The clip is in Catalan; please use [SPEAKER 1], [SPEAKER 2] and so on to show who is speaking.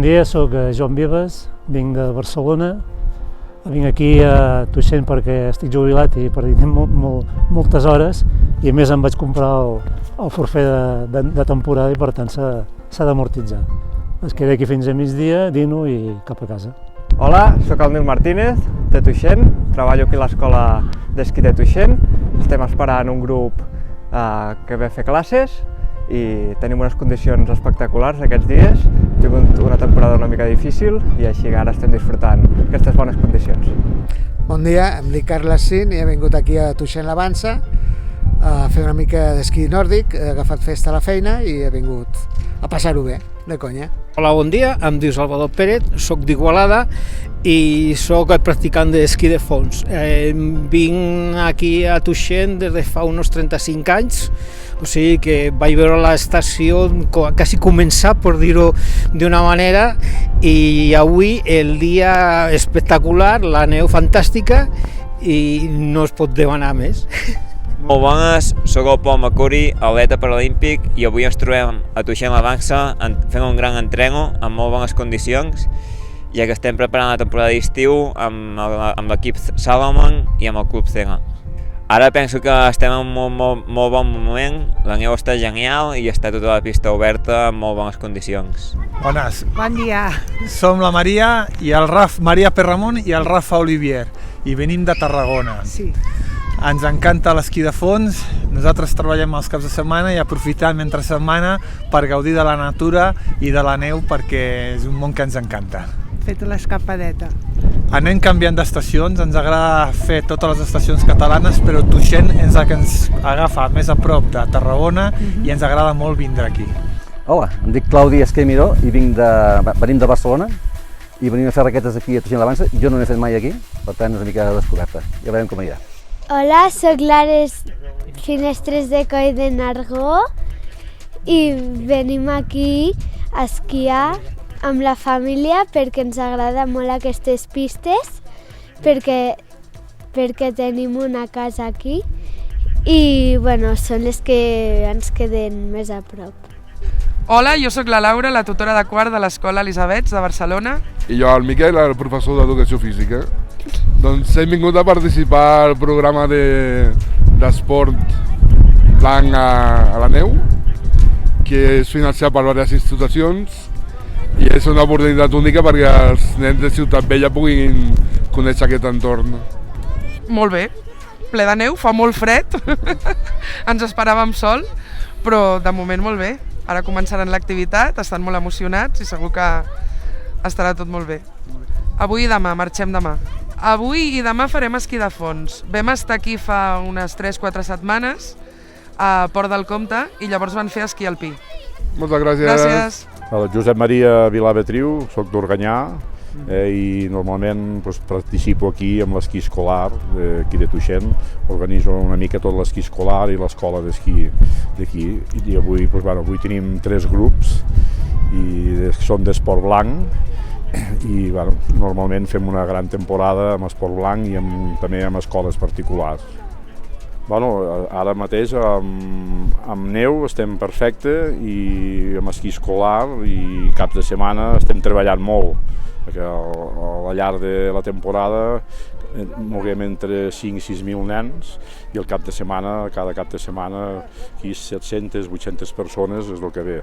[SPEAKER 1] dia, soc Joan Vives, vinc de Barcelona. Vinc aquí a Tuixén perquè estic jubilat i per dir moltes hores i a més em vaig comprar el forfait de temporada i per tant s'ha d'amortitzar. Es queda aquí fins a migdia, dino i cap a casa.
[SPEAKER 2] Hola, sóc el Nil Martínez, de Tuixén, treballo aquí a l'escola d'esquí de Tuixén. Estem esperant un grup que ve a fer classes i tenim unes condicions espectaculars aquests dies. Hem tingut una temporada una mica difícil i així ara estem disfrutant aquestes bones condicions.
[SPEAKER 3] Bon dia, em dic Carles Sin i he vingut aquí a Tuixén la Vansa a fer una mica d'esquí nòrdic, he agafat festa a la feina i he vingut a passar-ho bé, de conya.
[SPEAKER 4] Hola, bon dia, em diu Salvador Pérez, soc d'Igualada i soc el practicant d'esquí de fons. Vinc aquí a Tuixén des de fa uns 35 anys, o sigui que vaig veure l'estació quasi començar, per dir-ho d'una manera, i avui el dia espectacular, la neu fantàstica i no es pot demanar més.
[SPEAKER 5] Molt bones, sóc el Pol Macuri, atleta paralímpic, i avui ens trobem a Tuixén la Vansa fent un gran entreno amb molt bones condicions, ja que estem preparant la temporada d'estiu amb l'equip Salomon i amb el Club Cega. Ara penso que estem en un molt bon moment, la neu està genial i està tota la pista oberta en molt bones condicions.
[SPEAKER 6] Bones.
[SPEAKER 7] Bon dia.
[SPEAKER 6] Som la Maria i el Maria Perramon i el Rafa Olivier i venim de Tarragona.
[SPEAKER 7] Sí.
[SPEAKER 6] Ens encanta l'esquí de fons, nosaltres treballem els caps de setmana i aprofitem entre setmana per gaudir de la natura i de la neu perquè és un món que ens encanta.
[SPEAKER 7] Fet l'escapadeta.
[SPEAKER 6] Anem canviant d'estacions, ens agrada fer totes les estacions catalanes, però Tuixén és la que ens agafa més a prop de Tarragona i ens agrada molt vindre aquí.
[SPEAKER 8] Hola, em dic Claudi Esquemiro i venim de Barcelona i venim a fer raquetes aquí a Tuixén la Vansa. Jo no n'he fet mai aquí, per tant és una mica descoberta, ja veurem com anirà.
[SPEAKER 9] Hola, sóc l'Ares Finestres de Coll de Nargó i venim aquí a esquiar amb la família perquè ens agrada molt aquestes pistes, perquè tenim una casa aquí i bueno, són les que ens queden més a prop.
[SPEAKER 10] Hola, jo sóc la Laura, la tutora de quart de l'Escola Elisabets de Barcelona.
[SPEAKER 11] I jo, el Miquel, el professor d'Educació Física. Doncs hem vingut a participar al programa d'esport blanc a la neu, que és financiat per diverses institucions i és una oportunitat única perquè els nens de Ciutat Vella puguin conèixer aquest entorn.
[SPEAKER 10] Molt bé, ple de neu, fa molt fred, ens esperàvem sol, però de moment molt bé. Ara començaran l'activitat, estan molt emocionats i segur que estarà tot molt bé. Avui i demà, marxem demà. Avui i demà farem esquí de fons. Vam estar aquí fa unes 3-4 setmanes a Port del Comte i llavors van fer esquí alpí.
[SPEAKER 11] Moltes gràcies.
[SPEAKER 10] Gràcies.
[SPEAKER 12] Josep Maria Vilabetriu, soc d'Organyà i normalment participo aquí amb l'esquí escolar aquí de Tuixén. Organitzo una mica tot l'esquí escolar i l'escola d'esquí d'aquí i avui tenim 3 grups i són d'esport blanc i normalment fem una gran temporada amb esport blanc i també amb escoles particulars. Ara mateix amb neu estem perfecte i amb esquí escolar i caps de setmana estem treballant molt perquè al llarg de la temporada moguem entre 5 i 6.000 nens i el cap de setmana, cada cap de setmana aquí 700-800 persones és el que ve.